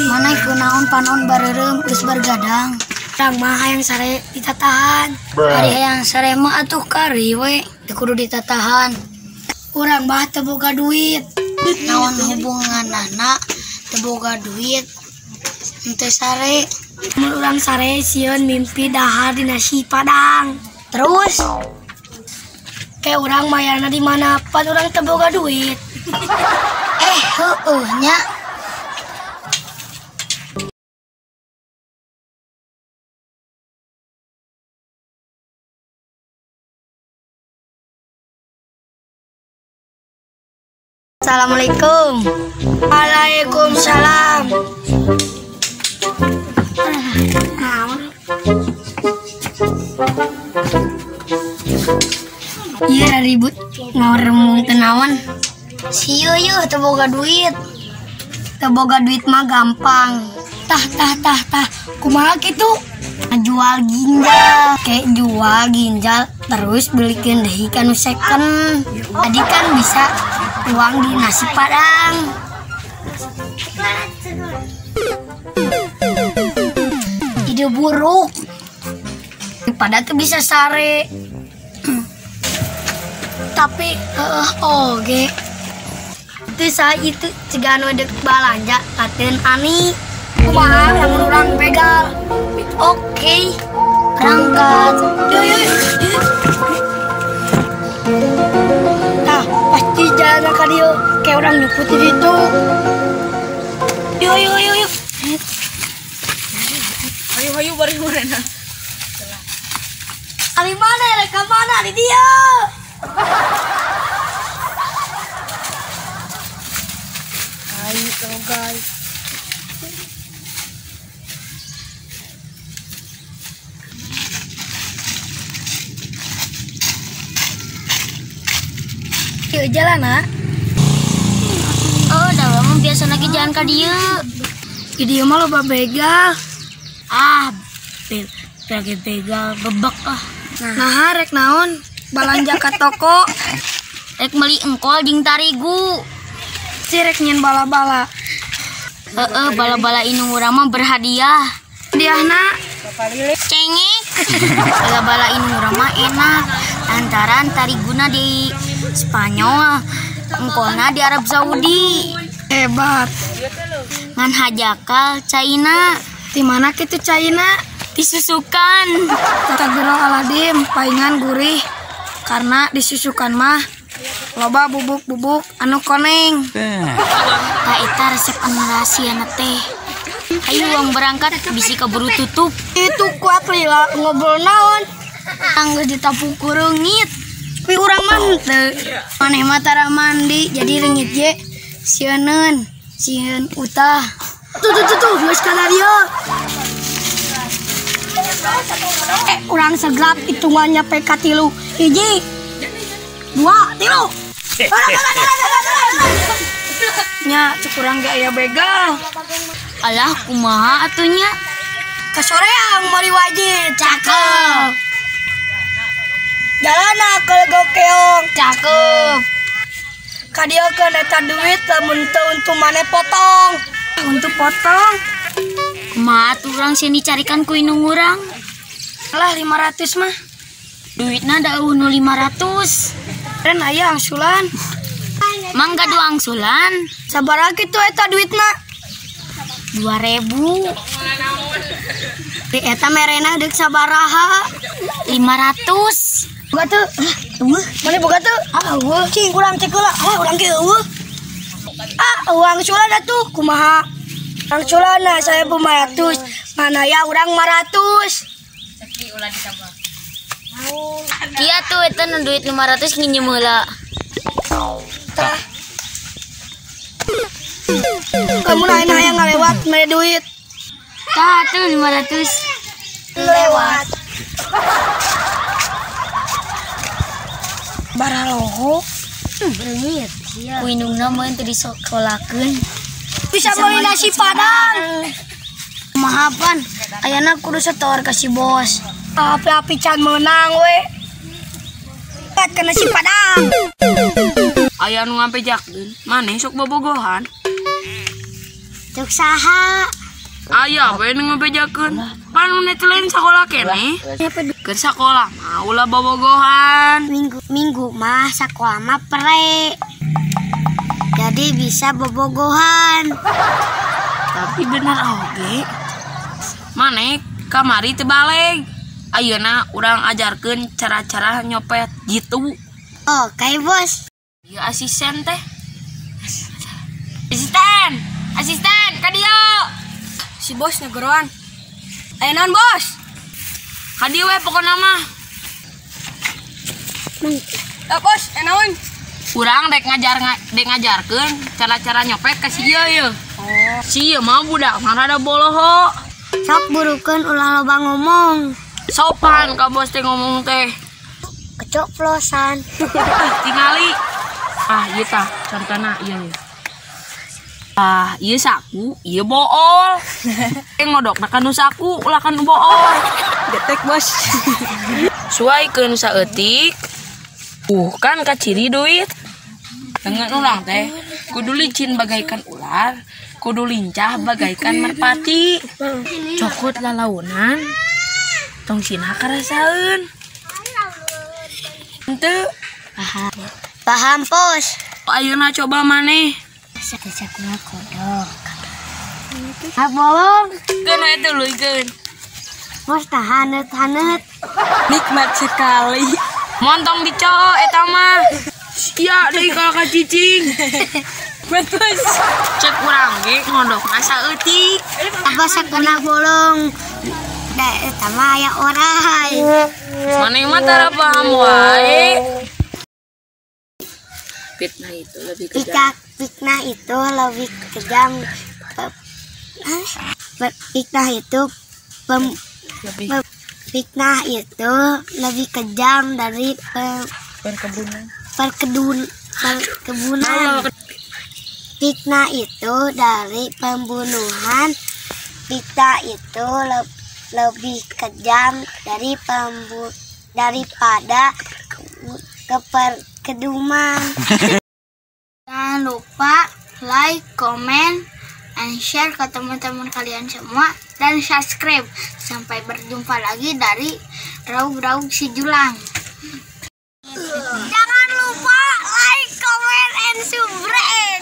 Mana iku naon panon bareureum geus bergadang. Urang mah hayang sare ditatahan. Ari hayang sare mah atuh kari we, teu kudu ditatahan. Urang mah teu boga duit. Naon hubunganana teu boga duit. Henteu sare. Mun urang sare sieun mimpi dahar di nasi Padang. Terus kayak urang mayana di mana pan urang teu boga duit. Heueuh nya. Assalamualaikum. Waalaikumsalam. Iya ribut ngoremung tenawan. Sieu yeuh teu boga duit. Teu boga duit mah gampang. Tah. Kumaha kitu? Jual ginjal. Kayak jual ginjal terus belikeun deui ka nu second. Tadi kan bisa uang di nasi Padang. Ide buruk. Pada tuh bisa sare. Tapi oge. Itu saya itu cegan wedek balanja katen ani. Kumaha lamun urang begal. Oke. Berangkat. Yuk. Pasti jalan ke dia kayak orang nyuput itu. Yuk. Ayo bari mana? Kali mana? Reka mana di dia? Ayo guys. Yuk jalan ah. Oh, dah lama biasa lagi jalan ke dia. Di dia mah loba begal. Begal bebek ah. Nah, rek naon? Balanja ka toko. Rek meuli engkol jeung tarigu. Si rek nyen bala-bala. Bala-bala inu urang mah berhadiah. Hadiahna cengek. Bala-bala inu urang mah enak. Lantaran tariguna di Spanyol, engkolna di Arab Saudi. Hebat. Ngan hajakal China. Di mana kitu China? Disusukan. Astagfirullahaladzim, paingan gurih. Karena disusukan mah loba bubuk-bubuk anu koneng. Tah eta resep anu rahasia teh. Ayo uang berangkat bisi keburu tutup. Itu kuat lila ngobrol naon. Anggeus ditapu ku reungit. Tapi urang mah teu. Maneh mah tara mandi jadi reungit ge sieun utah. Tuh geus kana dieu. Urang seglap hitungannya PK 3. 1 2 3. Nya cuk urang ge aya begal. Alah kumaha atunya? Kasoreang mari wajib. Cakep. Jalana ke gokeong. Cakep. Kadiekeun eta duit lamun teu untuk maneh potong. Untuk potong. Kumaha atuh urang sieun dicarikan ku indung urang? Alah 500 mah. Duitna da eueuh nu 500. Ren aya angsulan. Mangga dua angsulan. Sabaraha kitu eta duitna? 2.000. Di eta merena deuk sabaraha? 500. Boga teu? Mana boga teu? Eueuh, cing urang cek heula. Urang ge eueuh. Uang angsulan atuh kumaha? Angsulanna 1.500. Mana ya urang 500. Ulah ditambah. Iya tuh eta nu duit 500 nginjem heula. Tah. Kamu lain hayang ngalewat mere duit. Tah tuh 500 lewat. Baraloho. Beringit. Winungna mah teu disekolakeun. Bisa beli nasi padang. Maafan, ayana kudu setor ka si bos. Api-api can menang we. Kat ke nasi padang. Aya nu ngampejakeun, maneh sok bobogohan. Cuk saha? Aya we nu ngampejakeun. Panu netelain sakola keneh. Keur sakola mah ulah bobogohan. Minggu mah sakola mah pre. Jadi bisa bobogohan. Tapi bener oge. Maneh kamari teu baleg. Ayeuna urang ajarkeun cara-cara nyopet gitu. Oke, Bos. Ieu asisten teh. Asisten, ka dieu. Si Bos ngegeroan. Ayo naon, Bos? Ka dieu we pokona mah. Bos, naon? Urang dek ngajarkeun cara-cara nyopet ka si ieu. Si ieu mah budak mah rada boloho. Sok burukeun ulah loba ngomong. Sopan ka bos teh ngomong teh. Kecoplosan. Tingali. Ieu tah contohna ieu. Ieu saku, ieu bool. Ngodokna kanu saku, ulah kanu bool. Detek, Bos. Suaikeun saeutik. Kan ka ciri duit. Dengan urang teh kudu licin bagaikan ular, kudu lincah bagaikan merpati. Cokot lalaunan. Tong sina karasaeun. Henteu. Paham, Bos. Ayeuna coba maneh. Sakuna kodok. Bolong. Keun we tuluikeun. Bos tahanet. Nikmat sekali. Montong dicoo eta mah. Iya deui ka cicing. Betul. Cek urang ge ngodokna saeutik. Apa sakuna bolong? Da eta mah aya orai. Maneh mah tara paham wae. Fitnah itu lebih kejam. Fitnah itu lebih kejam. Fitnah itu fitnah itu lebih kejam dari perkebunan. Fitnah itu dari pembunuhan. Fitnah itu lebih kejam daripada keperkeduman. Jangan lupa like, comment, and share ke teman-teman kalian semua dan subscribe. Sampai berjumpa lagi dari Raug-Raug si Julang. Jangan lupa like, comment, and subrek.